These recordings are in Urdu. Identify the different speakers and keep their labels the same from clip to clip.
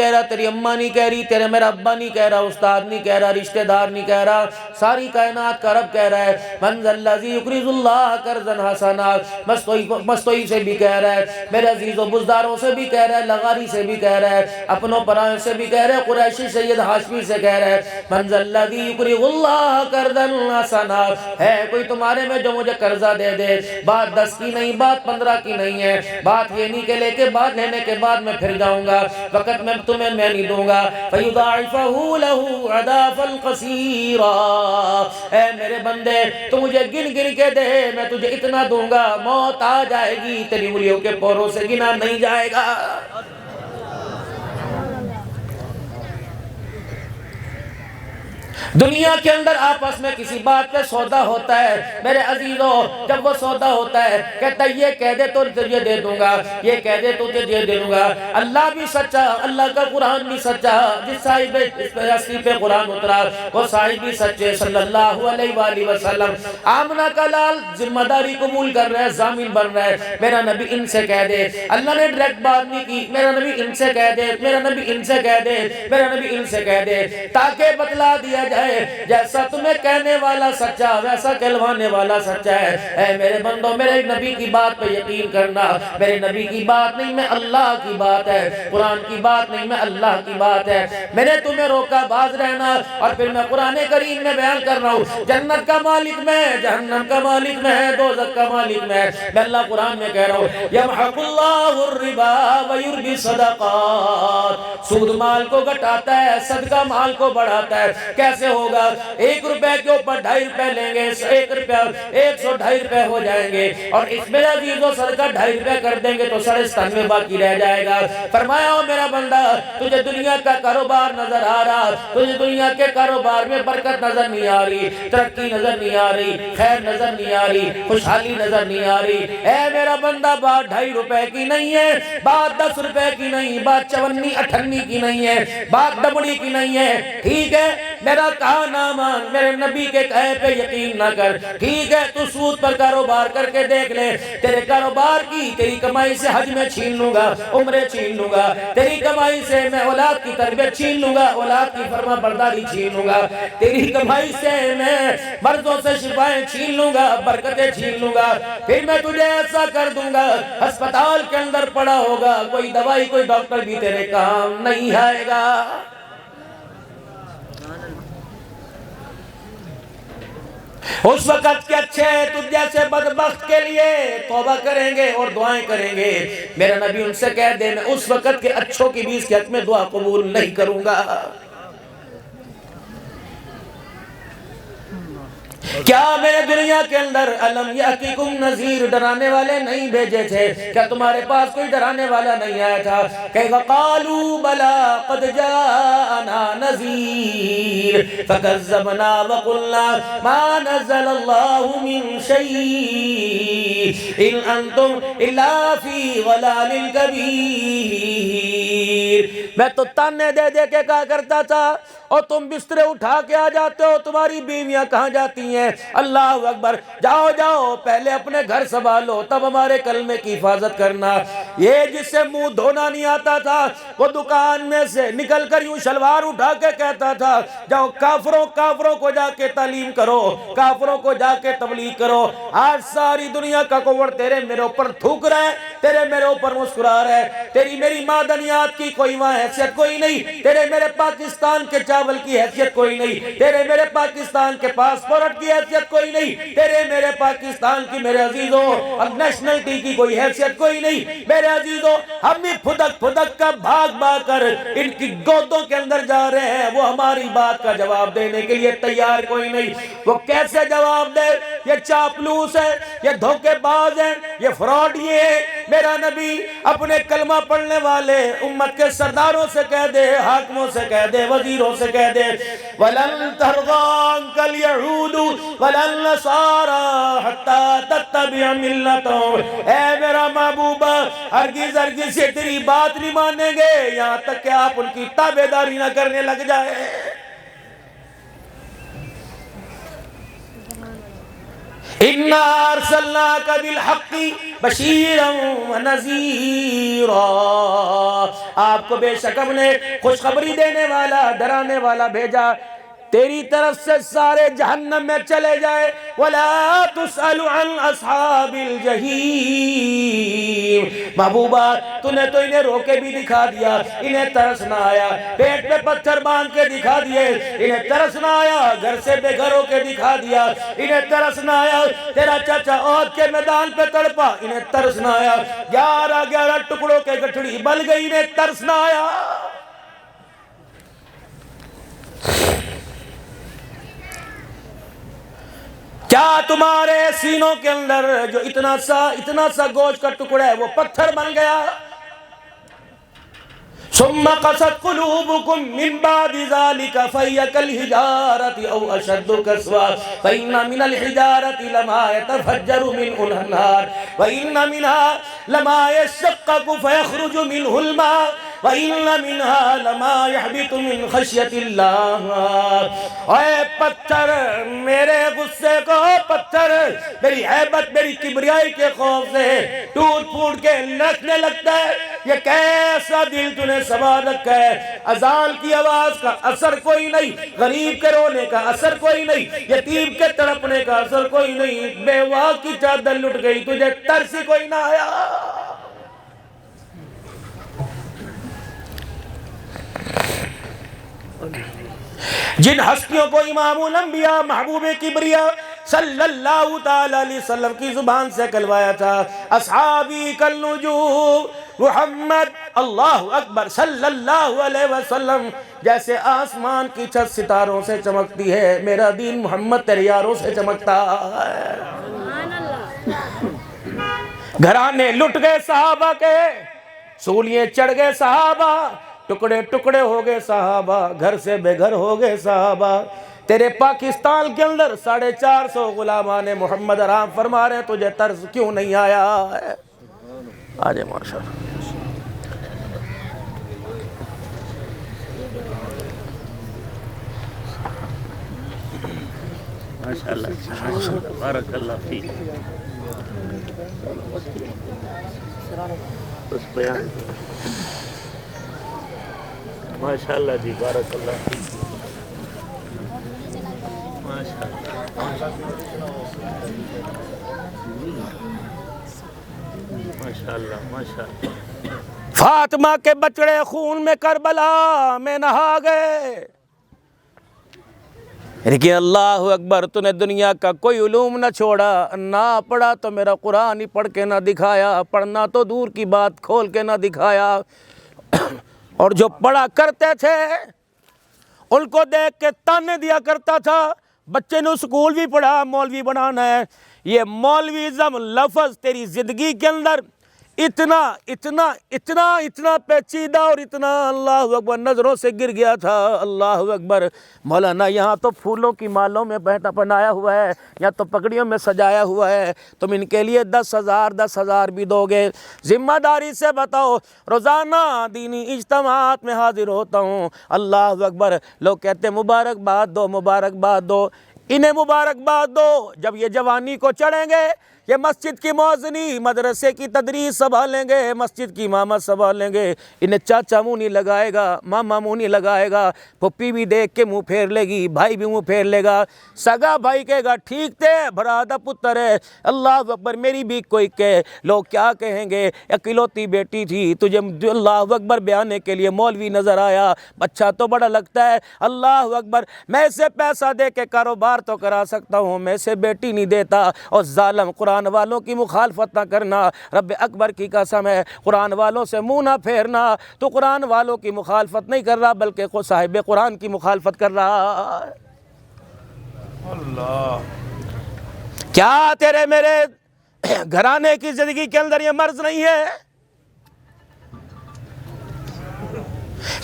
Speaker 1: کہہ رہا، تیری اماں نہیں کہہ رہی، تیرا میرا ابا نہیں کہہ رہا، استاد نہیں کہہ رہا، رشتہ دار نہیں کہہ رہا، ساری کائنات کا رب کہہ رہا ہے من ذا الذی یقرض اللہ قرضا حسنا۔ مستوی سے بھی کہہ رہا ہے، میرے عزیز و بزداروں سے بھی کہہ رہا ہے، لغاری سے بھی کہہ رہا ہے، اپنوں پرائیں سے بھی کہہ رہا ہے، قریشی سید ہاشمی سے کہہ رہا ہے من ذا الذی یقرض اللہ قرضا حسنا۔ ہے کوئی تمہارے میں جو مجھے قرضہ دے دے؟ بات 10 کی نہیں، بات 15 کی نہیں ہے، بات یہ نہیں کہ لے کے بعد لینے کے بعد میں پھر جاؤں گا، وقت میں تمہیں میں نہیں دوں گا۔ فَيُضَاعِفَهُ لَهُ عَذَابًا قَصِيرًا۔ اے میرے بندے تو مجھے گن گن کے دے، میں تجھے اتنا دوں گا، موت آ جائے گی تیری انگلیوں کے پوروں سے گنا نہیں جائے گا۔ دنیا کے اندر آپس میں کسی بات پہ سودا ہوتا ہے میرے عزیزوں، جب وہ سودا ہوتا ہے کہتا ہے یہ کہہ دے تو تجھے دے دوں گا، یہ کہہ دے تو تجھے دے دوں گا۔ اللہ بھی سچا، اللہ کا قرآن بھی سچا، جس صاحب اس رسی پہ قرآن اترا وہ صاحب بھی سچے صلی اللہ علیہ وآلہ وسلم۔ آمنہ کا لال ذمہ داری قبول کر رہا ہے، ضامن بن رہا ہے، میرا نبی ان سے کہہ دے۔ اللہ نے ڈائریکٹ بات نہیں کی، میرا نبی ان سے کہہ دے، میرا نبی ان سے کہہ دے، میرا نبی ان سے کہہ دے، تاکہ بتلا دیا جائے جیسا تمہیں کہنے والا سچا ویسا کہلوانے والا سچا ہے۔ اے میرے بندوں میرے نبی کی بات پہ یقین کرنا، میرے نبی کی بات نہیں میں اللہ کی بات ہے، قرآن کی بات نہیں میں اللہ کی بات ہے۔ میں نے تمہیں روکا باز رہنا، اور پھر میں قرآن کریم میں بیان کر رہا ہوں جنت کا مالک میں، جہنم کا مالک میں، دوزخ کا مالک میں اللہ قرآن میں کہہ رہا ہوں یمحق اللہ الربا ویربی صدقات۔ سود مال کو گھٹاتا ہے، صدقہ مال کو بڑھاتا ہے۔ کیسے ہوگا؟ 1 روپے کے اوپر 2.5 روپے لیں گے، 1 روپے 102.5 روپے ہو جائیں گے، اور اس میں عزیزوں صدقہ 2.5 روپے کر دیں گے تو 97 باقی رہ جائے گا۔ فرمایا او میرا بندہ تجھے دنیا کا کاروبار نظر آ رہا، تجھے دنیا کے کاروبار میں برکت نظر نہیں آ رہی، ترقی نظر نہیں آ رہی، خیر نظر نہیں آ رہی، خوشحالی نظر نہیں آ رہی، اے میرا بندہ بات 2.5 روپے کی نہیں ہے، بات 10 روپے کی نہیں، بات 54 58 کی نہیں ہے، بات دبڑی کی نہیں ہے، ٹھیک ہے؟ میرا کہا نہ مان، میرے نبی کے کہے پہ یقین نہ کر، ٹھیک ہے؟ تو سود پر کاروبار کر کے دیکھ لے، تیرے کاروبار کی تیری کمائی سے حج میں چھین لوں گا، عمرے چھین لوں گا، تیری کمائی سے میں اولاد کی تربیت چھین لوں گا، اولاد کی فرما برداری چھین لوں گا، تیری کمائی سے میں مرضوں سے شفائیں چھین لوں گا، برکتیں چھین لوں گا، پھر میں تجھے ایسا کر دوں گا ہسپتال کے اندر پڑا ہوگا، کوئی دوائی کوئی ڈاکٹر بھی تیرے کام نہیں آئے گا۔ اس وقت کے اچھے تجھ جیسے بدبخت کے لیے توبہ کریں گے اور دعائیں کریں گے، میرا نبی ان سے کہہ دے میں اس وقت کے اچھوں کی بھی اس کے حق میں دعا قبول نہیں کروں گا۔ کیا میرے دنیا کے اندر الم یاتیکم نذیر ڈرانے والے نہیں بھیجے تھے؟ کیا تمہارے پاس کوئی ڈرانے والا نہیں آیا تھا؟ کہ وقالوا بلا قد جاءنا نذیر فکذبنا وقلنا ما نزل اللہ من شیء ان انتم الا فی ضلال کبیر۔ میں تو تانے دے دے کے کہا کرتا تھا اور تم بسترے اٹھا کے آ جاتے ہو، تمہاری بیویاں کہاں جاتی ہیں؟ اللہ اکبر، جاؤ جاؤ پہلے اپنے گھر سنبھالو تب ہمارے کلمے کی حفاظت کرنا۔ یہ جس سے منہ دھونا نہیں آتا تھا وہ دکان میں سے نکل کر یوں شلوار اٹھا کے کہتا تھا جاؤ کافروں کو جا کے تعلیم کرو، کافروں کو جا کے تبلیغ کرو۔ آج ساری دنیا کا کوڑ تیرے میرے اوپر تھوک رہا ہے، تیرے میرے اوپر مسکرا رہا ہے، تیری میری معدنیات کی کوئی وہاں حیثیت کوئی نہیں، تیرے میرے پاکستان کے چاول کی حیثیت کوئی نہیں، تیرے میرے پاکستان کے پاسپورٹ کی حیثیت کوئی نہیں، تیرے میرے پاکستان کی میرے عزیزوں اب نیشنلٹی کی کوئی حیثیت کوئی نہیں۔ میرے عزیزوں ہم بھی پھدک پھدک کا بھاگ کر ان کی گودوں کے اندر جا رہے ہیں، وہ ہماری بات کا جواب دینے کے لیے تیار کوئی نہیں۔ وہ کیسے جواب دے؟ یہ چاپلوس ہے، یہ دھوکے باز ہے، یہ فراڈ یہ ہے۔ میرا نبی اپنے کلمہ پڑھنے والے امت کے سرداروں سے کہہ دے، حاکموں سے کہہ دے، وزیروں سے کہہ دے وَلَن تَرْضَىٰ عَنكَ الْيَهُودُ وَلَا النَّصَارَىٰ حَتَّىٰ تَتَّبِعَ مِلَّتَهُمْ۔ اے میرا محبوب ہرگز ہرگز یہ تیری بات نہیں مانیں گے یہاں تک کہ آپ ان کی تابعداری نہ کرنے لگ جائے۔ اِنَّا أَرْسَلْنَاكَ بِالْحَقِّ بَشِيرًا وَنَذِيرًا، آپ کو بے شک ہم نے خوشخبری دینے والا ڈرانے والا بھیجا، تیری طرف سے سارے جہنم میں چلے جائے۔ وَلَا تُسْأَلُ عَنْ أَصْحَابِ الْجَحِيمِ، محبوبہ تو نے تو انہیں روکے بھی دکھا دیا، انہیں ترس نہ آیا، پیٹ پہ پتھر باندھ کے دکھا دیے، انہیں ترس نہ آیا، گھر سے بے گھر ہو کے دکھا دیا، انہیں ترس نہ آیا، تیرا چاچا عہد کے میدان پہ تڑپا، انہیں ترس نہ آیا، 11 ٹکڑوں کے گٹھڑی بل گئی، انہیں ترس نہ آیا۔ کیا تمہارے سینوں کے اندر جو اتنا سا گوشت کا ٹکڑا ہے وہ پتھر بن گیا؟ ثم قست قلوبكم من بعد ذلك فهي كالحجارة أو أشد قسوة فإن من الحجارة لما يتفجر منه الأنهار وإن منها لما يشقق فيخرج منه الماء وَإِنَّ مِنْهَا لَمَا يَحْبِطُ مِنْ خَشْيَةِ اللَّهِ۔ اے پتھر میرے غصے کو، پتھر میری عیبت میری کبریائی کے خوف سے ٹوٹ پھوٹ کے لڑکنے لگتا ہے۔ یہ کیسا دل تو نے سنبھال رکھا ہے، اذان کی آواز کا اثر کوئی نہیں، غریب کے رونے کا اثر کوئی نہیں، یتیم کے تڑپنے کا اثر کوئی نہیں، بیوہ کی چادر لٹ گئی تجھے ترس ہی کوئی نہ آیا۔ جن ہستیوں کو امام الانبیاء محبوب کبریاء صلی اللہ تعالیٰ علیہ وسلم کی زبان سے کلوایا تھا، اصحابی کالنجوم محمد اللہ اکبر صلی اللہ علیہ وسلم، جیسے آسمان کی چھت ستاروں سے چمکتی ہے، میرا دین محمد تیرے یاروں سے چمکتا ہے۔ گھرانے لٹ گئے صحابہ کے، سولیے چڑھ گئے صحابہ، ٹکڑے ٹکڑے ہو گئے صحابہ، گھر سے بے گھر ہو گئے صحابہ۔ تیرے پاکستان کے اندر 450 غلامان محمد آرام فرما رہے ہیں، تجھے طرز کیوں نہیں آیا ہے؟ آجے ماشاء اللہ۔
Speaker 2: ماشاءاللہ بارک اللہ فیک۔ بس بیان ماشاءاللہ جی، بارک اللہ فیک۔ ماشاءاللہ ماشاءاللہ۔
Speaker 1: فاطمہ کے بچڑے خون میں کربلا میں نہا گئے، لیکن اللہ اکبر تو نے دنیا کا کوئی علوم نہ چھوڑا، نہ پڑھا تو میرا قرآن ہی پڑھ کے نہ دکھایا، پڑھنا تو دور کی بات کھول کے نہ دکھایا، اور جو پڑھا کرتے تھے ان کو دیکھ کے تانے دیا کرتا تھا، بچے نے اسکول بھی پڑھا مولوی بنانا ہے۔ یہ مولویزم لفظ تیری زندگی کے اندر اتنا اتنا اتنا اتنا پیچیدہ اور اتنا اللہ اکبر نظروں سے گر گیا تھا۔ اللہ اکبر۔ مولانا یہاں تو پھولوں کی مالوں میں بہتا بنایا ہوا ہے، یا تو پگڑیوں میں سجایا ہوا ہے، تم ان کے لیے 10,000 بھی دو گے؟ ذمہ داری سے بتاؤ، روزانہ دینی اجتماعات میں حاضر ہوتا ہوں، اللہ اکبر، لوگ کہتے ہیں مبارکباد دو مبارکباد دو، انہیں مبارکباد دو جب یہ جوانی کو چڑھیں گے، یہ مسجد کی موذنی مدرسے کی تدریس سنبھالیں گے، مسجد کی امامت سنبھالیں گے، انہیں چاچا منہ نہیں لگائے گا، ماما منہ نہیں لگائے گا، پھپھی بھی دیکھ کے منہ پھیر لے گی، بھائی بھی منہ پھیر لے گا، سگا بھائی کہے گا ٹھیک تھے برادہ پتر ہے، اللہ اکبر میری بھی کوئی کہے، لوگ کیا کہیں گے، اکلوتی بیٹی تھی، تجھے اللہ اکبر بیانے کے لیے مولوی نظر آیا، بچہ تو بڑا لگتا ہے، اللہ اکبر میں اسے پیسہ دے کے کاروبار تو کرا سکتا ہوں، میں اسے بیٹی نہیں دیتا۔ اور ظالم قرآن والوں کی مخالفت نہ کرنا، رب اکبر کی قسم ہے، قرآن والوں سے منہ نہ پھیرنا، تو قرآن والوں کی مخالفت نہیں کر رہا بلکہ خود صاحب قرآن کی مخالفت کر رہا۔ اللہ، کیا تیرے میرے گھرانے کی زندگی کے اندر یہ مرض نہیں ہے؟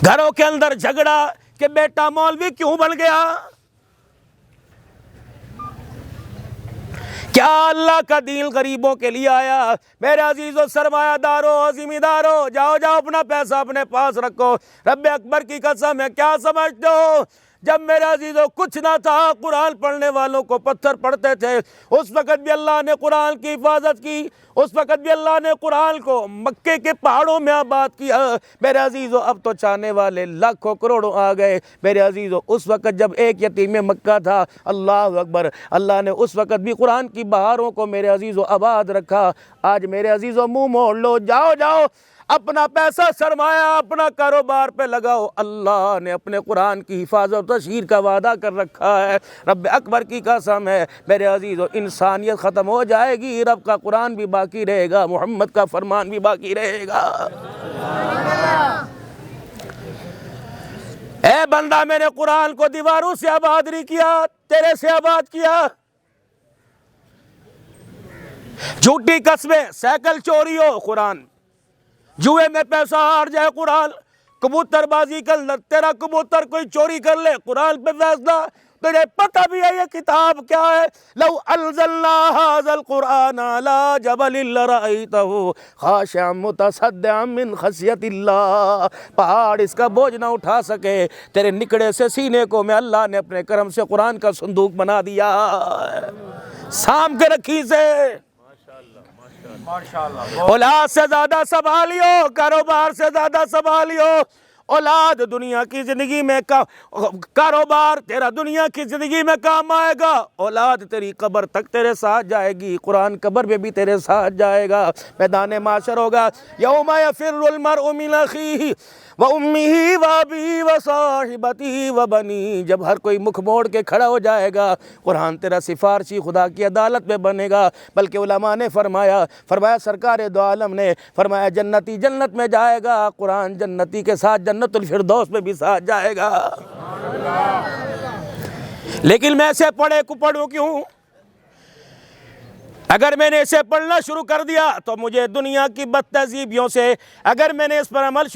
Speaker 1: گھروں کے اندر جھگڑا کہ بیٹا مولوی کیوں بن گیا؟ کیا اللہ کا دین غریبوں کے لیے آیا؟ میرے عزیزو، سرمایہ دارو، ذمہ دارو، جاؤ جاؤ اپنا پیسہ اپنے پاس رکھو، رب اکبر کی قسم ہے، کیا سمجھتے ہو جب میرے عزیزوں کچھ نہ تھا، قرآن پڑھنے والوں کو پتھر پڑتے تھے، اس وقت بھی اللہ نے قرآن کی حفاظت کی، اس وقت بھی اللہ نے قرآن کو مکے کے پہاڑوں میں آباد کیا۔ میرے عزیزوں اب تو چاہنے والے لاکھوں کروڑوں آ گئے۔ میرے عزیزوں اس وقت جب ایک یتیم مکہ تھا، اللہ اکبر، اللہ نے اس وقت بھی قرآن کی بہاروں کو میرے عزیزوں آباد رکھا۔ آج میرے عزیزوں منہ موڑ لو، جاؤ اپنا پیسہ سرمایہ اپنا کاروبار پہ لگاؤ، اللہ نے اپنے قرآن کی حفاظت و تشہیر کا وعدہ کر رکھا ہے۔ رب اکبر کی قسم ہے میرے عزیزوں، انسانیت ختم ہو جائے گی، رب کا قرآن بھی باقی رہے گا، محمد کا فرمان بھی باقی رہے گا۔ اے بندہ، میں نے قرآن کو دیواروں سے آباد نہیں کیا، تیرے سے آباد کیا۔ جھوٹی قسمیں، سائیکل چوری ہو قرآن، جوئے میں پیسہ ہار جائے قرآن، کبوتر بازی کر تیرا کبوتر کوئی چوری کر لے قرآن پہ فیصلہ، تجھے پتہ بھی ہے یہ کتاب کیا ہے؟ لو انزلنا ھذا القرآن علی جبل لرأیتہ خاشعا متصدعا من خشیۃ اللہ۔ پہاڑ اس کا بوجھ نہ اٹھا سکے، تیرے نکڑے سے سینے کو میں اللہ نے اپنے کرم سے قرآن کا صندوق بنا دیا، سام کے رکھی سے۔ اولاد سے زیادہ سنبھالیو، کاروبار سے زیادہ سنبھالیو۔ اولاد دنیا کی زندگی میں کاروبار تیرا دنیا کی زندگی میں کام آئے گا، اولاد تیری قبر تک تیرے ساتھ جائے گی، قرآن قبر میں بھی تیرے ساتھ جائے گا، میدان معاشر ہوگا۔ یوم یفر المرء من اخیہ وامہ وابیہ وصاحبتہ وبنیہ، جب ہر کوئی مکھ موڑ کے کھڑا ہو جائے گا، قرآن تیرا سفارشی خدا کی عدالت میں بنے گا۔ بلکہ علماء نے فرمایا سرکار دو عالم نے فرمایا جنتی جنت میں جائے گا، قرآن جنتی کے ساتھ جنت الفردوس میں بھی ساتھ جائے گا۔ لیکن میں اسے پڑھوں کیوں؟ اگر میں نے اسے پڑھنا شروع کر دیا تو مجھے دنیا کی بد تہذیبیوں سے، اگر میں نے اس پر عمل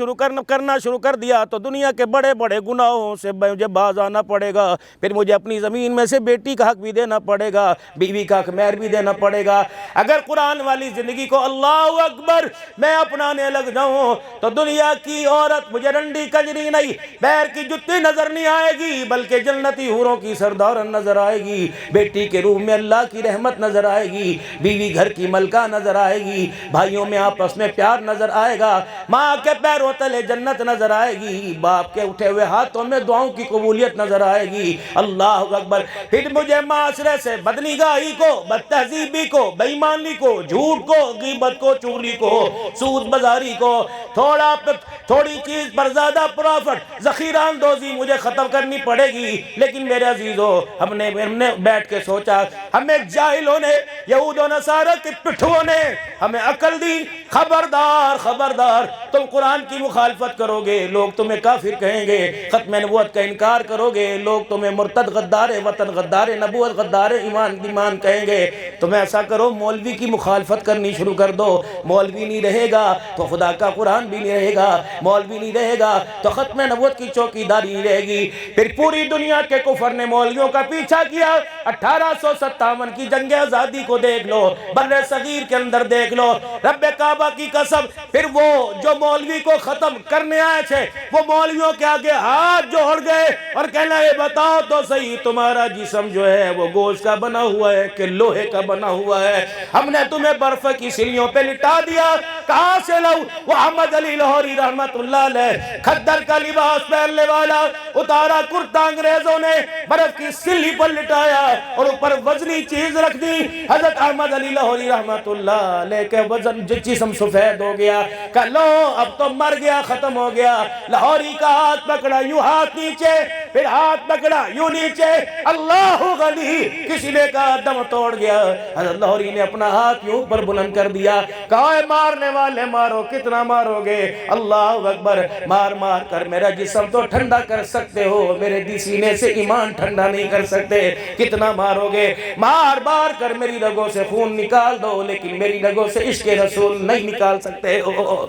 Speaker 1: کرنا شروع کر دیا تو دنیا کے بڑے بڑے گناہوں سے مجھے باز آنا پڑے گا، پھر مجھے اپنی زمین میں سے بیٹی کا حق بھی دینا پڑے گا، بیوی کا حق مہر بھی دینا پڑے گا۔ اگر قرآن والی زندگی کو اللہ اکبر میں اپنانے لگ جاؤں تو دنیا کی عورت مجھے رنڈی کنجری نہیں، پیر کی جتی نظر نہیں آئے گی، بلکہ جنتی حوروں کی سردارن نظر آئے گی، بیٹی کے روح میں اللہ کی رحمت نظر آئے گی، بیوی گھر کی ملکہ نظر آئے گی، بھائیوں میں آپس میں پیار نظر آئے گا، ماں کے پیروں تلے جنت نظر آئے گی، باپ کے اٹھے ہوئے ہاتھوں میں دعاؤں کی قبولیت نظر آئے گی۔ اللہ اکبر۔ پھر مجھے معاشرے سے بدنگاہی کو، بد تہذیبی کو، بے ایمانی کو، جھوٹ کو، غیبت کو، چغلی کو، سود بازاری کو، تھوڑی چیز پر زیادہ پرافٹ، ذخیرہ اندوزی مجھے ختم کرنی پڑے گی۔ لیکن میرے عزیزوں، ہم نے بیٹھ کے سوچا، ہمیں جاہلوں نے، یہود و نصارہ کے پٹھوں نے ہمیں عقل دی، خبردار تم قرآن کی مخالفت کرو گے، لوگ تمہیں کافر کہیں گے، ختم نبوت کا انکار کرو گے، لوگ تمہیں مرتد، غدار وطن، غدار نبوت، غدار ایمان کہیں گے، تم ایسا کرو مولوی کی مخالفت کرنی شروع کر دو، مولوی نہیں رہے گا تو خدا کا قرآن بھی نہیں رہے گا، مولوی نہیں رہے گا تو ختم نبوت کی چوکیداری نہیں رہے گی۔ پھر پوری دنیا کے کفر نے مولویوں کا پیچھا کیا، 1857 کی جنگ آزادی کو دیکھ لو، بر صغیر کے اندر دیکھ لو، رب کعبہ کی قسم، پھر وہ جو مولوی کو ختم کرنے آئے تھے وہ مولویوں کے آگے ہاتھ جوڑ گئے اور کہنا یہ بتاؤ تو صحیح تمہارا جسم جو ہے وہ گوشت کا بنا ہوا ہے کہ لوہے کا بنا ہوا ہے؟ ہم نے تمہیں برف کی سلیوں پہ لٹا دیا، کہاں سے لاؤ؟ وہ احمد علی لاہوری رحمت اللہ علیہ، کھدر کا لباس پہننے والا، اتارا کرتا انگریزوں نے، برف کی سلی پر لٹایا اور اوپر وزنی چیز رکھ دی۔ حضرت احمد علی لاہوری رحمت اللہ علیہ کے وزن جسم سفید ہو گیا، کہا لو اب تو مر گیا، ختم ہو گیا۔ لاہوری کا ہاتھ پکڑا، یوں ہاتھ نیچے، پھر ہاتھ پکڑا یوں نیچے، اللہ غنی، کسی نے کہا دم توڑ گیا، حضرت لاہوری نے اپنا ہاتھ یوں پر بلند کر دیا، کہا اے مارنے والے مارو، کتنا مارو گے؟ اللہ اکبر، مار کر میرا جسم تو ٹھنڈا کر سکتے ہو، میرے سینے سے ایمان ٹھنڈا نہیں کر سکتے، کتنا مارو گے؟ مار کر میری رگوں سے خون نکال دو، لیکن میری رگوں سے عشق رسول نہیں نکال سکتے ہو۔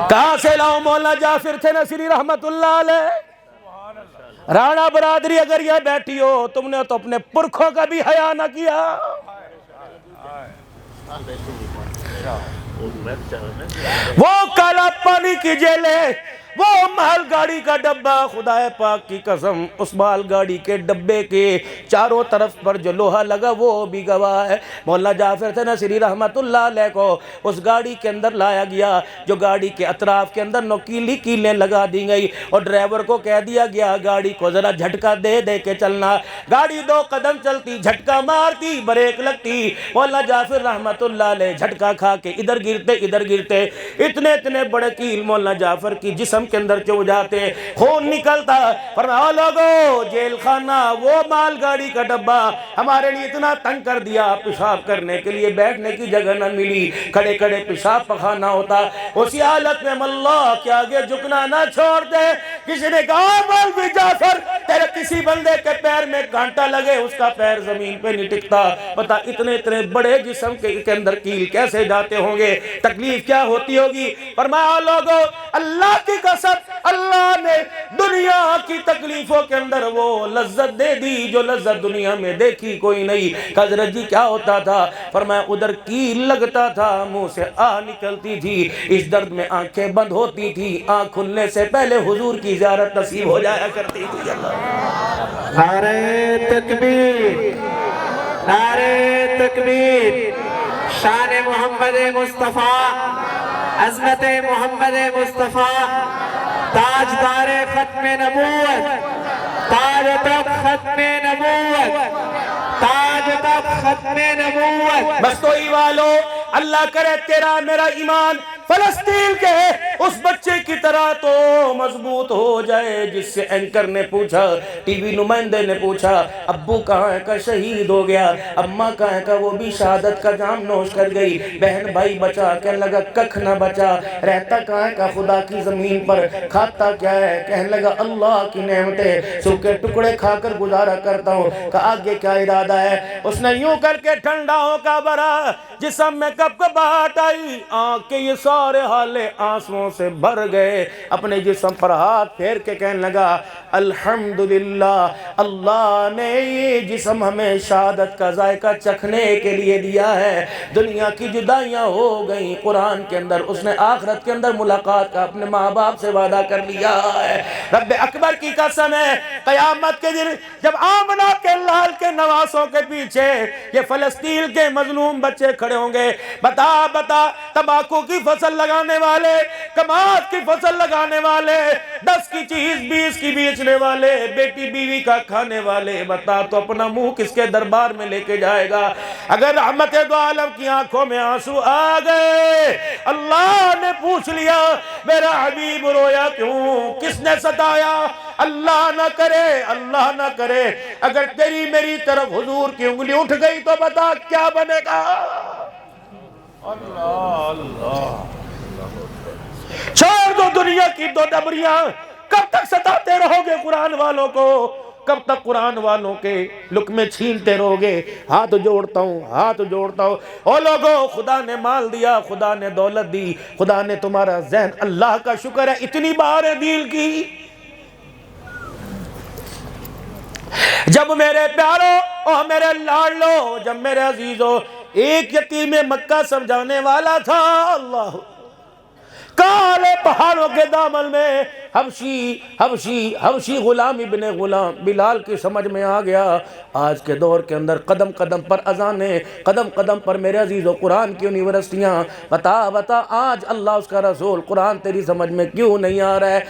Speaker 1: کہاں سے لاؤں؟ مولانا جعفر تھے نصری رحمت اللہ علیہ، رانا برادری اگر یہ بیٹھی ہو، تم نے تو اپنے پرکھوں کا بھی حیا نہ کیا۔ وہ کالا پانی کی جیلیں، وہ مال گاڑی کا ڈبہ، خدا پاک کی قسم اس مال گاڑی کے ڈبے کے چاروں طرف پر جو لوہا لگا وہ بھی گواہ ہے۔ مولانا جعفر سے نصری رحمت اللہ علیہ کو اس گاڑی کے اندر لایا گیا، جو گاڑی کے اطراف کے اندر نوکیلی کیلیں لگا دی گئی، اور ڈرائیور کو کہہ دیا گیا گاڑی کو ذرا جھٹکا دے دے کے چلنا۔ گاڑی 2 قدم چلتی، جھٹکا مارتی، بریک لگتی، مولانا جعفر رحمت اللہ علیہ جھٹکا کھا کے ادھر گرتے، اتنے بڑے کیل مولانا جعفر کی جسم کے اندر چو جاتے، خون نکلتا۔ فرمایا لوگو جیل خانہ وہ مال گاڑی کا ڈبہ ہمارے لیے اتنا تنگ کر دیا، پیشاب کرنے کے لیے بیٹھنے کی جگہ نہ ملی، کھڑے پیشاب پخانا ہوتا۔ اسی حالت میں ہم اللہ کے آگے جھکنا نہ چھوڑ دے۔ کسی نے کہا مولوی جعفر تیرے کسی بندے کے پیر میں کانٹا لگے اس کا پیر زمین پہ نہیں ٹکتا، پتا اتنے بڑے جسم کے اندر کیل کیسے جاتے ہوں گے، تکلیف کیا ہوتی ہوگی۔ فرمایا لوگو اللہ کی قسم اللہ نے دنیا کی تکلیفوں کے اندر وہ لذت دے دی جو لذت دنیا میں دیکھی کوئی نہیں۔ حضرت جی کیا ہوتا تھا؟ فرمایا ادھر کیل لگتا تھا، منہ سے نکلتی تھی، اس درد میں آنکھیں بند ہوتی تھی، آنکھ کھلنے سے پہلے حضور کی زیارت نصیب ہو جایا کرتی تھی۔
Speaker 3: نعرہ تکبیر، نعرہ تکبیر، شان محمد مصطفیٰ، عظمت محمد مصطفیٰ، تاجدار ختم نبوت، تاج تک ختم نبوت، تاج تک ختم نبوت۔
Speaker 1: بستوئی والو اللہ کرے تیرا میرا ایمان فلسطین کے اس بچے کی طرح تو مضبوط ہو جائے جس سے اینکر نے پوچھا، ٹی وی نمائندے نے پوچھا ابو کہاں ہے کا شہید ہو گیا، اماں کہاں ہے کا وہ بھی شہادت کا جام نوش کر گئی، بہن بھائی بچا، کہنے لگا ککھ نہ بچا، رہتا کہاں ہے کا خدا کی زمین پر، کھاتا کیا ہے، کہنے لگا اللہ کی نعمتیں، سوکھے ٹکڑے کھا کر گزارا کرتا ہوں، کہ آگے کیا ارادہ ہے۔ اس نے یوں کر کے ٹھنڈاؤں کا برا جسم میں کب کباہٹ آئی، آنکھ کے یہ سارے حالے آنسوؤں سے بھر گئے، اپنے جسم پر ہاتھ پھیر کے کہنے لگا الحمدللہ اللہ نے یہ جسم ہمیں شہادت کا ذائقہ چکھنے کے لیے دیا ہے، دنیا کی جدائیاں ہو گئیں، قرآن کے اندر اس نے آخرت کے اندر ملاقات کا اپنے ماں باپ سے وعدہ کر لیا ہے۔ رب اکبر کی قسم ہے قیامت کے دن جب آمنہ کے لال کے نواسوں کے پیچھے یہ فلسطین کے مظلوم بچے کھڑے ہوں گے، بتا تمباکو کی فصل لگانے والے، کماد کی فصل لگانے والے، 10 کی چیز 20 کی بیچنے والے، بیٹی بیوی کا کھانے والے، بتا تو اپنا منہ کس کے دربار میں لے کے جائے گا؟ اگر رحمت دو عالم کی آنکھوں میں آنسو آ گئے، اللہ نے پوچھ لیا میرا حبیب رویا کیوں، کس نے ستایا؟ اللہ نہ کرے اگر تیری میری طرف حضور کی انگلی اٹھ گئی تو بتا کیا بنے گا؟ اللہ چھوڑ دو دنیا کی 2 ڈبریاں، کب تک ستاتے رہو گے قرآن والوں کو؟ کب تک قرآن والوں کے لقمے چھینتے رہو گے؟ ہاتھ جوڑتا ہوں او لوگو، خدا نے مال دیا، خدا نے دولت دی، خدا نے تمہارا ذہن، اللہ کا شکر ہے اتنی بار دل کی۔ جب میرے پیاروں اور میرے لاڈلو، جب میرے عزیزوں ایک یتیم مکہ سمجھانے والا تھا، اللہ کالے پہاڑوں کے دامن میں حبشی غلام ابن غلام بلال کی سمجھ میں آ گیا۔ آج کے دور کے اندر قدم قدم پر اذانیں، قدم قدم پر میرے عزیزوں قرآن کی یونیورسٹیاں، بتا آج اللہ اس کا رسول قرآن تیری سمجھ میں کیوں نہیں آ رہا ہے؟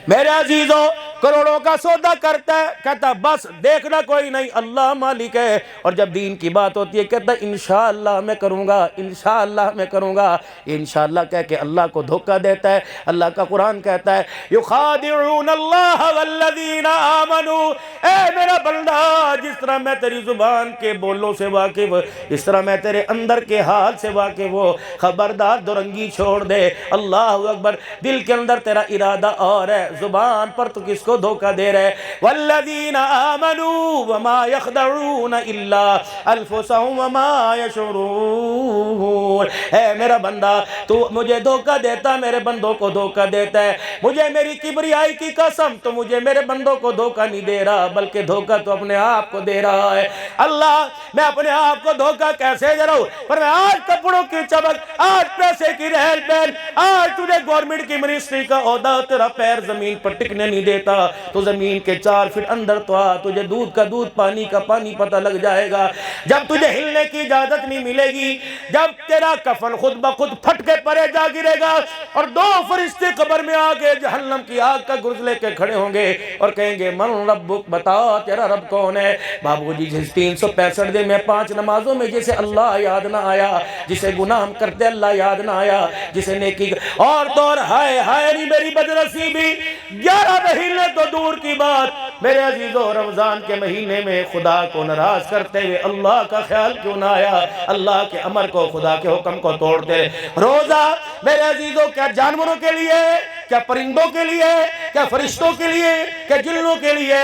Speaker 1: میرے عزیزوں کروڑوں کا سودا کرتا ہے، کہتا بس دیکھنا کوئی نہیں، اللہ مالک ہے، اور جب دین کی بات ہوتی ہے کہتا انشاءاللہ میں کروں گا، انشاءاللہ میں کروں گا، انشاءاللہ کہہ کے اللہ کو دھوکہ دیتا ہے۔ اللہ کا قرآن کہتا ہے یخادعون اللہ والذین آمنوا، اے میرا بندہ جس طرح میں تیری زبان کے بولوں سے واقف، اس طرح میں تیرے اندر کے حال سے واقف ہو، خبردار دورنگی چھوڑ دے۔ اللہ اکبر، دل کے اندر تیرا ارادہ اور ہے، زبان پر تو کس کو دھوکہ دے رہے؟ والذین آمنوا وما یخدعون الا انفسهم وما یشعرون، اے میرا بندہ تو مجھے دھوکہ دیتا، میرے بندوں کو دھوکہ دیتا ہے، مجھے میری کبریائی کی قسم تو مجھے میرے بندوں کو دھوکہ نہیں دے رہا بلکہ دھوکہ تو اپنے آپ کو دے رہا ہے۔ اللہ میں اپنے آپ کو دھوکہ کیسے دے رہا ہوں؟ پر میں آج کپڑوں کی چمک، آج پیسے کی رہل پہل، آج تجھے گورنمنٹ کی منسٹری کا عہدہ، تیرا پیر زمین پر ٹکنے نہیں دیتا، تو زمین کے 4 فٹ اندر تو آ، تجھے دودھ کا دودھ پانی کا پانی پتہ لگ جائے گا۔ جب تجھے ہلنے کی اجازت نہیں ملے گی، جب تیرا کفن خود بخود پھٹ کے پرے جا گرے گا اور 2 فرشتے قبر میں آگے جہنم کی آگ کا گرز لے کے کھڑے ہوں گے اور کہیں گے من ربک، بتا تیرا رب کون ہے؟ بابو جی جس 365 دن میں 5 نمازوں میں جسے اللہ یاد نہ آیا، جسے گناہ ہم کرتے اللہ یاد نہ آیا، جسے نیکی اور دور ہائے ہائے نہیں میری بدنصیبی، 11 مہینے تو دور کی بات، میرے عزیزو رمضان کے مہینے میں خدا کو ناراض کرتے ہوئے اللہ کا خیال کیوں نہ آیا؟ اللہ کے امر کو، خدا کے حکم کو توڑتے رہے۔ روزہ میرے عزیزو کیا جانوروں کے لیے، کیا پرندوں کے لیے، کیا فرشتوں کے لیے، کیا جنوں کے لیے؟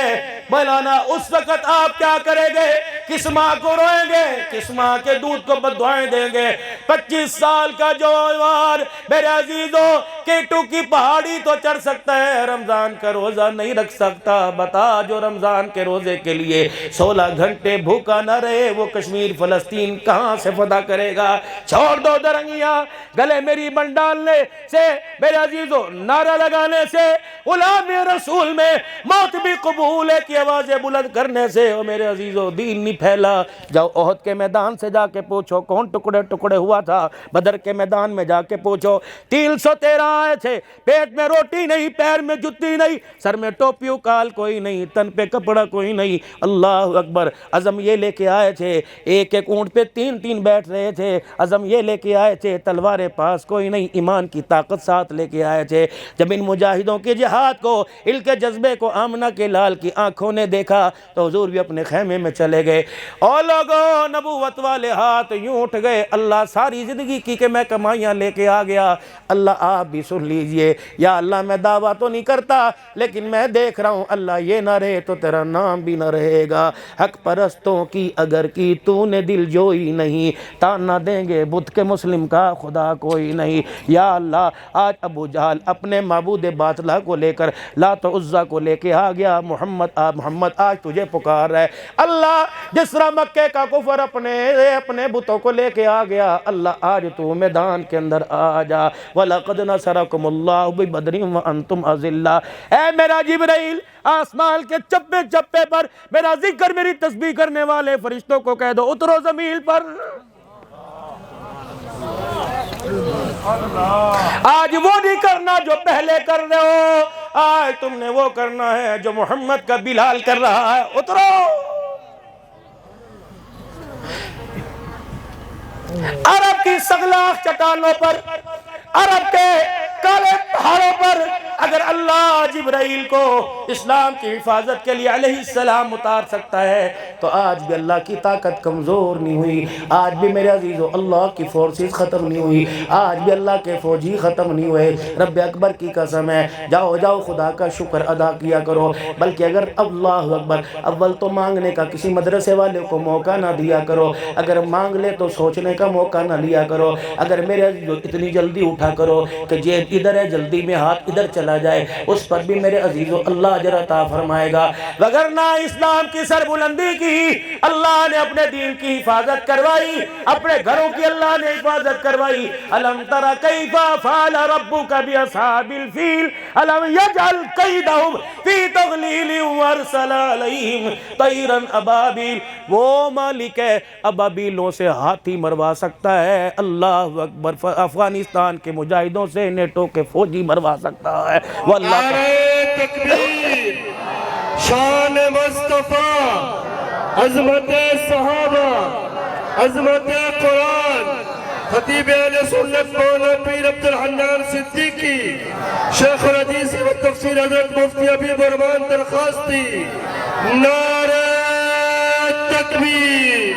Speaker 1: مولانا اس وقت آپ کیا کریں گے؟ کس ماں کو روئیں گے؟ کس ماں کے دودھ کو بددعائیں دیں گے؟ 25 سال کا جوان میرے عزیزو کیٹو کی پہاڑی تو چڑھ سکتا ہے، رمضان کا روزہ نہیں رکھ سکتا۔ بتا جو رمضان کے روزے کے لیے 16 گھنٹے بھوکا نہ رہے وہ کشمیر فلسطین کہاں سے فتح کرے گا؟ چھوڑ دو درنگیاں، گلے میری بن ڈالنے سے، میرے عزیزو نعرہ لگانے سے، غلام رسول میں موت بھی قبول ہے کی آوازیں بلند کرنے سے، اور میرے عزیزو دین نہیں پھیلا۔ جاؤ احد کے میدان سے جا کے پوچھو کون ٹکڑے ٹکڑے ہوا تھا، بدر کے میدان میں جا کے پوچھو 313 آئے تھے، پیٹ میں روٹی نہیں، پیر میں جتی نہیں، سر میں ٹوپی کال کوئی نہیں، تن پہ کپڑا کوئی نہیں، اللہ اکبر۔ عزم یہ لے کے آئے تھے، ایک ایک اونٹ پہ 3 بیٹھ رہے تھے، عزم یہ لے کے آئے تھے، تلواریں پاس کوئی نہیں، ایمان کی طاقت ساتھ لے کے آئے تھے۔ جب ان مجاہدوں کے جہاد کو، ان کے جذبے کو آمنہ کے لال کی آنکھوں نے دیکھا تو حضور بھی اپنے خیمے میں چلے گئے۔ اور لوگوں نبوت والے ہاتھ یوں اٹھ گئے، اللہ ساری زندگی کی کہ میں کمائیاں لے کے آ گیا، اللہ آپ بھی سن لیجئے، یا اللہ میں دعویٰ تو نہیں کرتا لیکن میں دیکھ رہا ہوں اللہ یہ نہ رہے تو تیرا نام بھی نہ رہے گا۔ حق پرستوں کی اگر کی تو نے دل جوئی نہیں، تانا دیں گے بت کے مسلم کا خدا کوئی نہیں۔ یا اللہ آج ابو جہل اپنے معبود باطلہ کو لے کر لات و عزیٰ کو لے کے آ گیا، محمد آج تجھے پکار رہا ہے۔ اللہ جس طرح مکے کا کفر اپنے بتوں کو لے کے آ گیا، اللہ آج تو میدان کے اندر آ جا۔ وَلَقَدْ نَصَرَكُمُ اللَّهُ بِبَدْرٍ وَأَنْتُمْ أَذِلَّةٌ۔ اے میرا جبرائیل آسمان کے چپے چپے پر میرا ذکر میری تسبیح کرنے والے فرشتوں کو کہہ دو اترو زمین پر۔ آج وہ نہیں کرنا جو پہلے کر رہے ہو، آج تم نے وہ کرنا ہے جو محمد کا بلال کر رہا ہے، اترو۔ عرب کی سغلاخ چٹانوں پر، عرب کے کالے پہاڑوں پر اگر اللہ جبرائیل کو اسلام کی حفاظت کے لیے علیہ السلام اتار سکتا ہے تو آج بھی اللہ کی طاقت کمزور نہیں ہوئی، آج بھی میرے عزیزو اللہ کی فورسز ختم نہیں ہوئی، آج بھی اللہ کے فوجی ختم نہیں ہوئے۔ رب اکبر کی قسم ہے، جاؤ خدا کا شکر ادا کیا کرو، بلکہ اگر اللہ اکبر اول تو مانگنے کا کسی مدرسے والے کو موقع نہ دیا کرو، اگر مانگ لے تو سوچنے کا موقع نہ لیا کرو، اگر میرے عزیزو اتنی جلدی اٹھا کرو کہ جیب ادھر ہے جلدی میں ہاتھ ادھر چلا جائے، اس پر بھی میرے عزیزو اللہ اجر عطا فرمائے گا۔ وگرنہ اسلام کی سر بلندی کی اللہ نے اپنے دین کی حفاظت کروائی، اپنے گھروں کی اللہ نے حفاظت کروائی۔ الم تر کیف فعل ربک باصحاب الفیل الم یجعل کیدہم فی تضلیل وارسل علیہم طیرا ابابیل۔ وہ مالک ہے ابابیلوں سے ہاتھی مروا سکتا ہے، اللہ اکبر۔ افغانستان کے مجاہدوں سے نیٹو کے فوجی مروا سکتا ہے، واللہ
Speaker 4: نعرہ تکبیر، شان مصطفیٰ، عظمت صحابہ، عظمت قرآن، خطیب اہل سنت مولانا پیر عبد الحنان صدیقی، شیخ الحدیث و تفسیر حضرت مفتی حبیب الرحمن درخواستی۔ نعرہ تکبیر،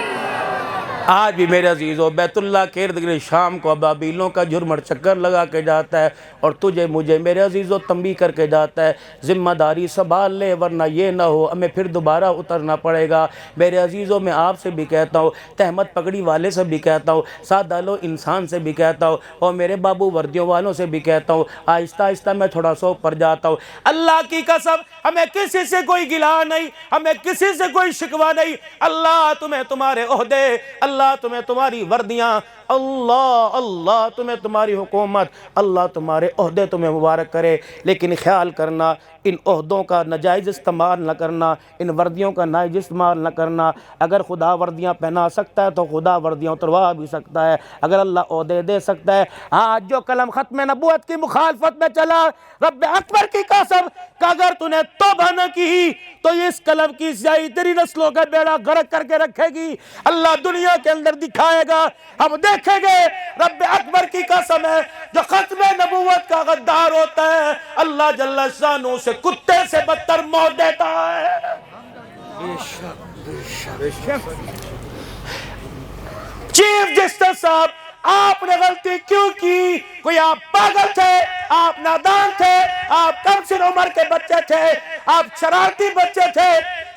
Speaker 1: آج بھی میرے عزیزوں بیت اللہ کے ارد گرد شام کو ابابیلوں کا جھرمٹ چکر لگا کے جاتا ہے اور تجھے مجھے میرے عزیزوں تنبیہ کر کے جاتا ہے ذمہ داری سنبھال لے ورنہ یہ نہ ہو ہمیں پھر دوبارہ اترنا پڑے گا۔ میرے عزیزوں میں آپ سے بھی کہتا ہوں، تہمت پگڑی والے سے بھی کہتا ہوں، سادہ لو انسان سے بھی کہتا ہوں اور میرے بابو وردیوں والوں سے بھی کہتا ہوں، آہستہ آہستہ میں تھوڑا سو پر جاتا ہوں۔ اللہ کی قسم ہمیں کسی سے کوئی گلا نہیں، ہمیں کسی سے کوئی شکوہ نہیں۔ اللہ تمہیں تمہارے عہدے، اللہ تمہیں تمہاری وردیاں، اللہ تمہیں تمہاری حکومت، اللہ تمہارے عہدے تمہیں مبارک کرے، لیکن خیال کرنا ان عہدوں کا ناجائز استعمال نہ کرنا، ان وردیوں کا ناجائز استعمال نہ کرنا۔ اگر خدا وردیاں پہنا سکتا ہے تو خدا وردیاں اتروا بھی سکتا ہے، اگر اللہ عہدے دے سکتا ہے۔ آج جو قلم ختم نبوت کی مخالفت میں چلا، رب اکبر کی قسم کہ اگر تو نے توبہ نہ کی تو اس قلم کی سیاہی تیری نسلوں کا بیڑا غرق کر کے رکھے گی۔ اللہ دنیا کے اندر دکھائے گا، ہم دیکھیں گے۔ رب اکبر کی قسم ہے، جو ختم نبوت کا غدار ہوتا ہے اللہ جل شانہ سے کتے سے بدتر موت دیتا ہے۔ چیف جسٹس صاحب، آپ نے غلطی کیوں کی؟ کوئی آپ پاگل تھے، آپ نادان تھے، آپ کم سن عمر کے بچے تھے، آپ شرارتی بچے تھے،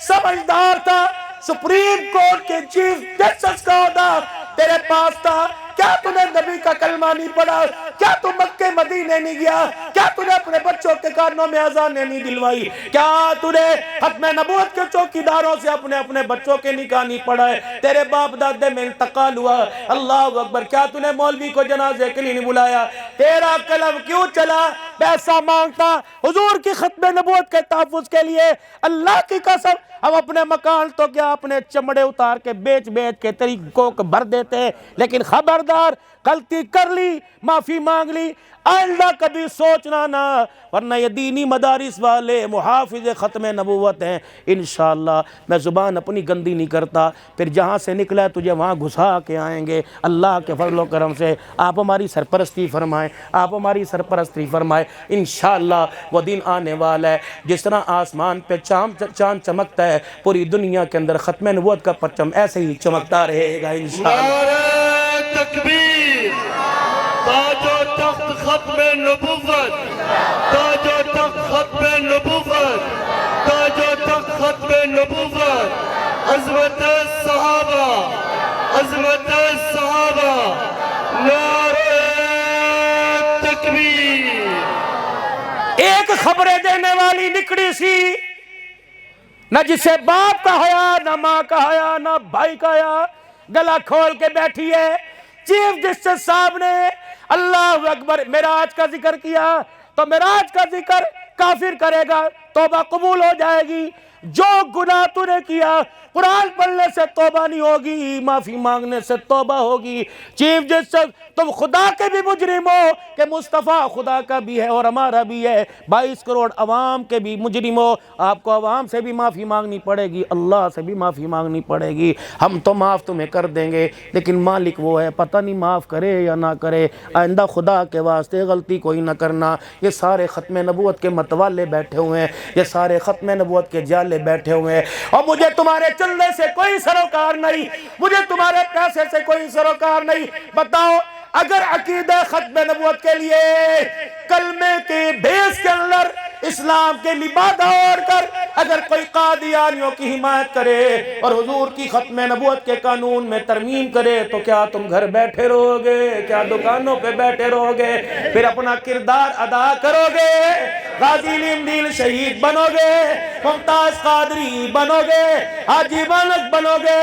Speaker 1: سمجھدار تھا۔ سپریم کورٹ کے چیف جسٹس کا عہدہ تیرے پاس تھا، کیا تو نے نبی کا کلمہ نہیں پڑھا؟ کیا تو مکہ مدینے نہیں گیا؟ کیا تو نے اپنے بچوں کے کانوں میں اذانیں نہیں دلوائی؟ کیا تو نے ختم نبوت کے چوکیداروں سے اپنے بچوں کے نکاح نہیں پڑھائے؟ تیرے باپ دادے میں انتقال ہوا، اللہ اکبر، کیا تو نے مولوی کو جنازے کے لیے نہیں بلایا؟ تیرا قلم کیوں چلا؟ پیسہ مانگتا حضور کی ختم نبوت کے تحفظ کے لیے۔ اللہ کی قسم ہم اپنے مکان تو کیا اپنے چمڑے اتار کے بیچ کے طریقوں کو بھر دیتے، لیکن خبردار، غلطی کر لی، معافی مانگ لی، آئندہ کبھی سوچنا نہ، ورنہ یہ دینی مدارس والے محافظ ختم نبوت ہیں۔ انشاءاللہ میں زبان اپنی گندی نہیں کرتا، پھر جہاں سے نکلا ہے تجھے وہاں گھسا کے آئیں گے۔ اللہ کے فضل و کرم سے آپ ہماری سرپرستی فرمائیں، آپ ہماری سرپرستی فرمائیں۔ انشاءاللہ وہ دن آنے والا ہے جس طرح آسمان پہ چاند چمکتا ہے، پوری دنیا کے اندر ختم نبوت کا پرچم ایسے ہی چمکتا رہے گا انشاءاللہ۔
Speaker 4: نعرہ تکبیر، تاج و تخت ختم نبوت، تاج و تخت ختم نبوت، تاج و تخت ختم نبوت، عظمت صحابہ، عظمت صحابہ، نعرہ تکبیر۔
Speaker 1: ایک خبریں دینے والی نکڑی سی، نہ جسے باپ کا حیا، نہ ماں کا حیا، نہ بھائی کا حیا، گلا کھول کے بیٹھی ہے۔ چیف جسٹس صاحب نے اللہ اکبر معراج کا ذکر کیا تو معراج کا ذکر کافر کرے گا، توبہ قبول ہو جائے گی۔ جو گناہ تو نے کیا قرآن پڑھنے سے توبہ نہیں ہوگی، معافی مانگنے سے توبہ ہوگی۔ چیف جسٹس تم خدا کے بھی مجرم ہو کہ مصطفیٰ خدا کا بھی ہے اور ہمارا بھی ہے، 22 کروڑ عوام کے بھی مجرم ہو۔ آپ کو عوام سے بھی معافی مانگنی پڑے گی، اللہ سے بھی معافی مانگنی پڑے گی۔ ہم تو معاف تمہیں کر دیں گے، لیکن مالک وہ ہے، پتہ نہیں معاف کرے یا نہ کرے۔ آئندہ خدا کے واسطے غلطی کوئی نہ کرنا۔ یہ سارے ختم نبوت کے متوالے بیٹھے ہوئے ہیں، یہ سارے ختم نبوت کے جالے بیٹھے ہوئے ہیں، اور مجھے تمہارے چلنے سے کوئی سروکار نہیں، مجھے تمہارے پیسے سے کوئی سروکار نہیں۔ بتاؤ، اگر عقیدہ ختم نبوت کے لیے کلمے کے بیس کے اندر اسلام کے لبادہ اوڑھ کر اگر کوئی قادیانیوں کی حمایت کرے اور حضور کی ختم نبوت کے قانون میں ترمیم کرے تو کیا تم گھر بیٹھے رہو گے؟ کیا دکانوں پہ بیٹھے رہو گے؟ پھر اپنا کردار ادا کرو گے، غازی الدین شہید بنو گے، ممتاز قادری بنو گے، حاجی مالک بنو گے۔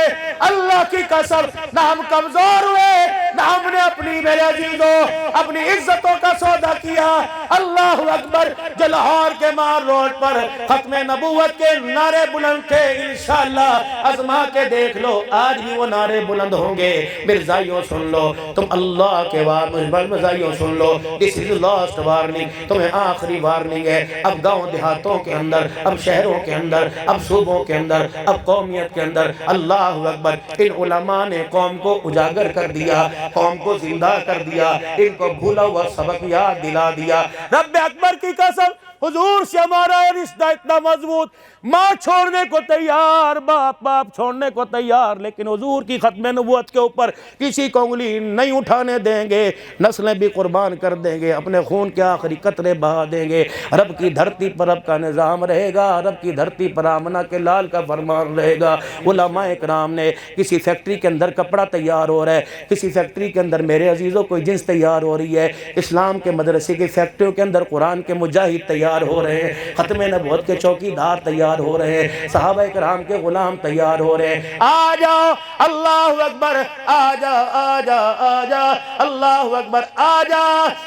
Speaker 1: اللہ کی قسم نہ ہم کمزور ہوئے، نہ ہم نے اپنی میرے عزیزوں اپنی عزتوں کا سودا کیا۔ اللہ اکبر، جو لاہور کے مار روڈ پر ختم نبوت کے نعرے بلند تھے، انشاءاللہ آزما کے دیکھ لو، آج بھی وہ نعرے بلند ہوں گے۔ مرزائیوں سن لو، تم اللہ کے مرزائیوں سن لو، this is the last warning، تمہیں آخری وارننگ ہے۔ اب گاؤں دیہاتوں کے اندر، اب شہروں کے اندر، اب صوبوں کے اندر، اب قومیت کے اندر، اللہ اکبر، ان علماء نے قوم کو اجاگر کر دیا، قوم کو زندہ کر دیا، ان کو بھولا ہوا سبق یاد دلا دیا۔ رب اکبر کی قسم، حضور سے ہمارا رشتہ اتنا مضبوط، ماں چھوڑنے کو تیار، باپ چھوڑنے کو تیار، لیکن حضور کی ختم نبوت کے اوپر کسی کو انگلی نہیں اٹھانے دیں گے، نسلیں بھی قربان کر دیں گے، اپنے خون کے آخری قطرے بہا دیں گے۔ رب کی دھرتی پر رب کا نظام رہے گا، رب کی دھرتی پر آمنہ کے لال کا فرمان رہے گا۔ علماء اکرام نے کسی فیکٹری کے اندر کپڑا تیار ہو رہا ہے، کسی فیکٹری کے اندر میرے عزیزوں کوئی جنس تیار ہو رہی ہے، اسلام کے مدرسے کی فیکٹریوں کے اندر قرآن کے مجاہد تیار ہو رہے ہیں، ختم نبوت کے چوکیدار تیار ہو رہے ہیں، صحابہ کرام کے غلام تیار ہو رہے ہیں۔ آ جاؤ، اللہ اکبر، آ جا آ جا آ جا، اللہ اکبر، آ جا،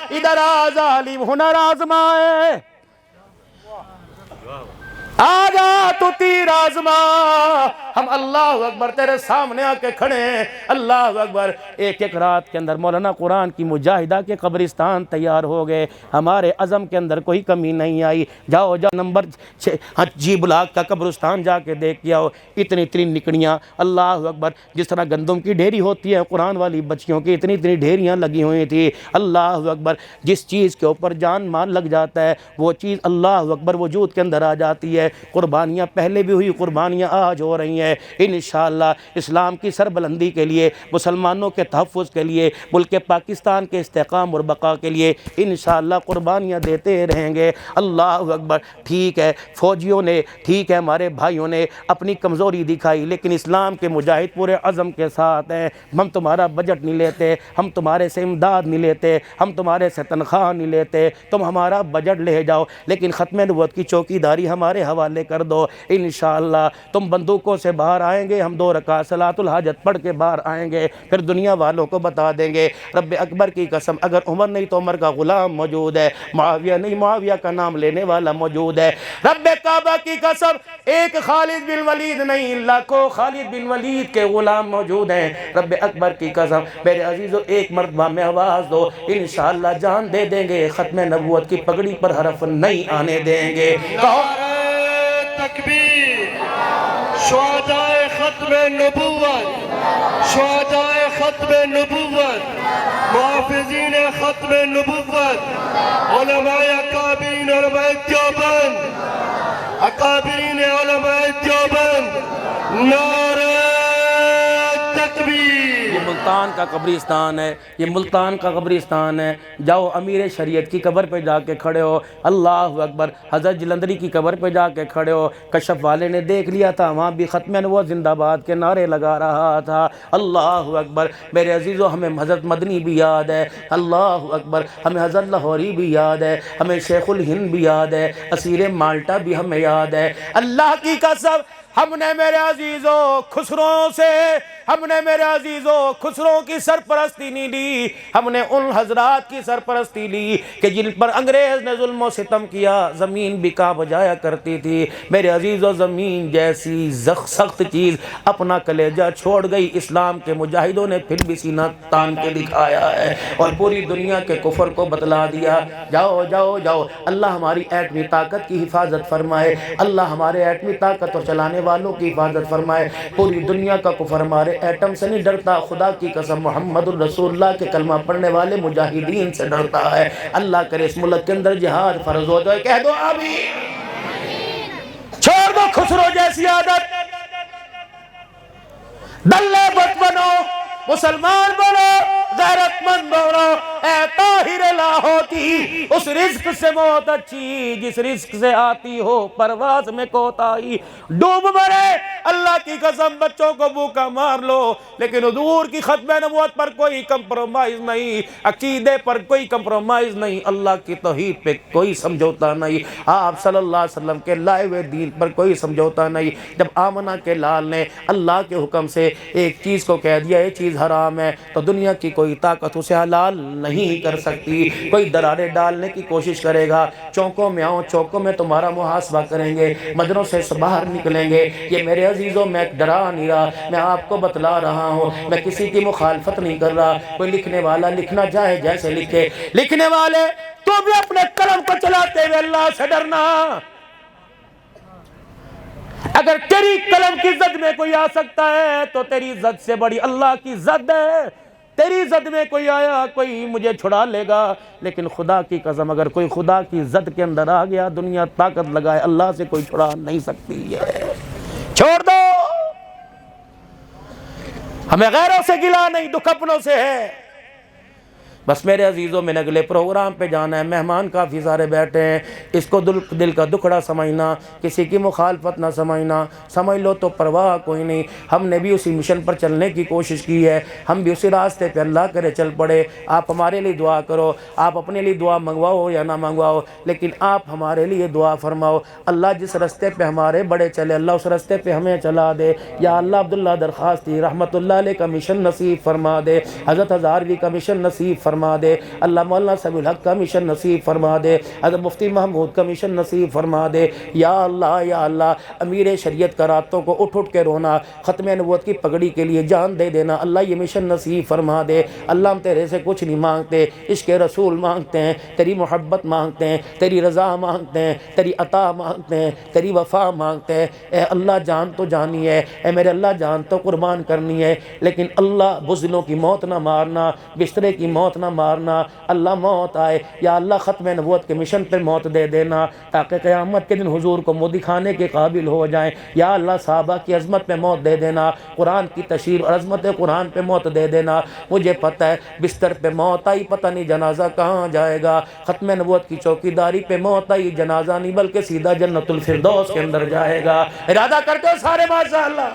Speaker 1: ادھر آ ظالم ہنر آزمائے، آجا تو تیر آزما، ہم اللہ اکبر تیرے سامنے آ کے کھڑے ہیں، اللہ اکبر۔ ایک ایک رات کے اندر مولانا قرآن کی مجاہدہ کے قبرستان تیار ہو گئے، ہمارے عزم کے اندر کوئی کمی نہیں آئی۔ جاؤ نمبر 6 بلاک کا قبرستان جا کے دیکھ کے آؤ، اتنی اتنی نکڑیاں، اللہ اکبر، جس طرح گندم کی ڈھیری ہوتی ہے قرآن والی بچیوں کی، اتنی اتنی ڈھیریاں لگی ہوئی تھی، اللہ اکبر۔ جس چیز کے اوپر جان مال لگ جاتا ہے وہ چیز اللہ اکبر وجود کے اندر آ جاتی ہے۔ قربانیاں پہلے بھی ہوئی، قربانیاں آج ہو رہی ہیں، انشاءاللہ اسلام کی سربلندی کے لیے، مسلمانوں کے تحفظ کے لیے، ملک پاکستان کے استحکام اور بقا کے لیے انشاءاللہ قربانیاں دیتے رہیں گے، اللہ اکبر۔ ٹھیک ہے فوجیوں نے، ٹھیک ہے ہمارے بھائیوں نے اپنی کمزوری دکھائی، لیکن اسلام کے مجاہد پورے عزم کے ساتھ ہیں۔ ہم تمہارا بجٹ نہیں لیتے، ہم تمہارے سے امداد نہیں لیتے، ہم تمہارے سے تنخواہ نہیں لیتے، تم ہمارا بجٹ لے جاؤ، لیکن ختم نبوت کی چوکیداری ہمارے حوالے کر دو، انشاءاللہ تم بندوقوں سے باہر آئیں گے، ہم 2 رکعت صلاۃ الحاجت پڑھ کے باہر آئیں گے، پھر دنیا والوں کو بتا دیں گے رب اکبر کی قسم اگر عمر نہیں تو عمر کا غلام موجود ہے، معاویہ نہیں معاویہ کا نام لینے والا موجود ہے، رب کعبہ کی قسم ایک خالد بن ولید نہیں لاکھوں خالد بن ولید کے غلام موجود ہیں، رب اکبر کی قسم میرے عزیزو ایک مرتبہ میں آواز دو، انشاءاللہ جان دے دیں گے، ختم نبوت کی پگڑی پر حرف نہیں آنے دیں گے۔
Speaker 4: تکبیر، شہدائے ختم نبوت، شہدائے ختم نبوت، محافظین ختم نبوت، علماء اکابرین علماء دیوبند، اکابرین علماء دیوبند، نعرہ تکبیر۔
Speaker 1: یہ ملتان کا قبرستان ہے، یہ ملتان کا قبرستان ہے، جاؤ امیر شریعت کی قبر پہ جا کے کھڑے ہو، اللہ اکبر، حضرت جلندری کی قبر پہ جا کے کھڑے ہو، کشف والے نے دیکھ لیا تھا وہاں بھی ختم نبوت زندہ باد کے نعرے لگا رہا تھا، اللہ اکبر۔ میرے عزیزو ہمیں حضرت مدنی بھی یاد ہے، اللہ اکبر، ہمیں حضرت لاہوری بھی یاد ہے، ہمیں شیخ الہند بھی یاد ہے، اسیر مالٹا بھی ہمیں یاد ہے، اللہ کی قسم ہم نے میرے عزیزو خسروں سے، ہم نے میرے عزیزو خسروں کی سرپرستی نہیں لی، ہم نے ان حضرات کی سرپرستی لی کہ جن پر انگریز نے ظلم و ستم کیا، زمین بھی کانپ جایا کرتی تھی، میرے عزیزو زمین جیسی سخت چیز اپنا کلیجہ چھوڑ گئی، اسلام کے مجاہدوں نے پھر بھی سینہ تان کے دکھایا ہے اور پوری دنیا کے کفر کو بتلا دیا۔ جاؤ جاؤ جاؤ، اللہ ہماری ایٹمی طاقت کی حفاظت فرمائے، اللہ ہمارے ایٹمی طاقت اور چلانے والوں کی حفاظت فرمائے، پوری دنیا کا کفر ہمارے ایٹم سے نہیں ڈرتا، خدا کی قسم محمد الرسول اللہ کے کلمہ پڑھنے والے مجاہدین سے ڈرتا ہے، اللہ کرے اس ملک کے اندر جہاد فرض ہو جائے، کہہ دو آمین۔ چھوڑ دو خسرو جیسی عادت، دلے بت بنو، مسلمان بنو، غیرت مند بنو، اے طاہر لاہوتی، اس رزق سے موت اچھی جس رزق سے آتی ہو پرواز میں کوتاہی، ڈوب مرے اللہ کی قسم بچوں کو بھوکا مار لو، لیکن حضور کی ختم نبوت پر کوئی کمپرومائز نہیں، عقیدے پر کوئی کمپرومائز نہیں، اللہ کی توحید پہ کوئی سمجھوتا نہیں، آپ صلی اللہ علیہ وسلم کے لائے ہوئے دین پر کوئی سمجھوتا نہیں۔ جب آمنہ کے لال نے اللہ کے حکم سے ایک چیز کو کہہ دیا یہ چیز حرام ہے تو دنیا کی کوئی طاقت اسے حلال نہیں کر سکتی، کوئی درارے ڈالنے کی کوشش کرے گا، چوکوں میں آؤں چوکوں میں تمہارا محاسبہ کریں گے، مدروں سے باہر نکلیں گے، یہ میرے عزیزوں میں ڈرا نہیں رہا، میں آپ کو بتلا رہا ہوں، میں کسی کی مخالفت نہیں کر رہا، کوئی لکھنے والا لکھنا چاہے جیسے لکھے، لکھنے والے تو بھی اپنے قلم کو چلاتے ہوئے اللہ سے ڈرنا، اگر تیری قلم کی زد میں کوئی آ سکتا ہے تو تیری زد سے بڑی اللہ کی زد ہے، تیری زد میں کوئی آیا کوئی مجھے چھڑا لے گا، لیکن خدا کی قسم اگر کوئی خدا کی زد کے اندر آ گیا دنیا طاقت لگائے اللہ سے کوئی چھڑا نہیں سکتی ہے۔ چھوڑ دو، ہمیں غیروں سے گلا نہیں، دکھ اپنوں سے ہے۔ بس میرے عزیزوں میں نے اگلے پروگرام پہ جانا ہے، مہمان کافی سارے بیٹھے ہیں، اس کو دل کا دکھڑا سمجھنا، کسی کی مخالفت نہ سمجھنا، سمجھ لو تو پرواہ کوئی نہیں۔ ہم نے بھی اسی مشن پر چلنے کی کوشش کی ہے، ہم بھی اسی راستے پہ اللہ کرے چل پڑے۔ آپ ہمارے لیے دعا کرو، آپ اپنے لیے دعا منگواؤ یا نہ منگواؤ، لیکن آپ ہمارے لیے دعا فرماؤ۔ اللہ جس راستے پہ ہمارے بڑے چلے اللہ اس راستے پہ ہمیں چلا دے۔ یا اللہ عبداللہ درخواستی رحمت اللہ علیہ کا مشن نصیب فرما دے، حضرت ہزاروی کا مشن نصیب فرما دے، اللہ مولانا سمیع الحق کا مشن نصیب فرما دے، حضرت مفتی محمود کا مشن نصیب فرما دے۔ یا اللہ امیر شریعت کا راتوں کو اٹھ کے رونا، ختم نبوت کی پگڑی کے لیے جان دے دینا، اللہ یہ مشن نصیب فرما دے۔ اللہ ہم تیرے سے کچھ نہیں مانگتے، عشق رسول مانگتے ہیں، تیری محبت مانگتے ہیں، تیری رضا مانگتے ہیں، تیری عطا مانگتے ہیں، تیری وفا مانگتے ہیں۔ اے اللہ جان تو جانی ہے، اے میرے اللہ جان تو قربان کرنی ہے، لیکن اللہ بزدلوں کی موت نہ مارنا، بسترے کی موت نہ مارنا، اللہ موت آئے یا اللہ ختم نبوت کے مشن پر موت دے دینا تاکہ قیامت کے دن حضور کو منہ دکھانے کے قابل ہو جائیں۔ یا اللہ صحابہ کی عظمت پہ موت دے دینا، قرآن کی تشہیر اور عظمت قرآن پہ موت دے دینا۔ مجھے پتہ ہے بستر پہ موت آئی پتہ نہیں جنازہ کہاں جائے گا، ختم نبوت کی چوکی داری پہ موت آئی جنازہ نہیں بلکہ سیدھا جنت الفردوس کے اندر جائے گا۔ ارادہ کرتے ہو سارے ماشاءاللہ۔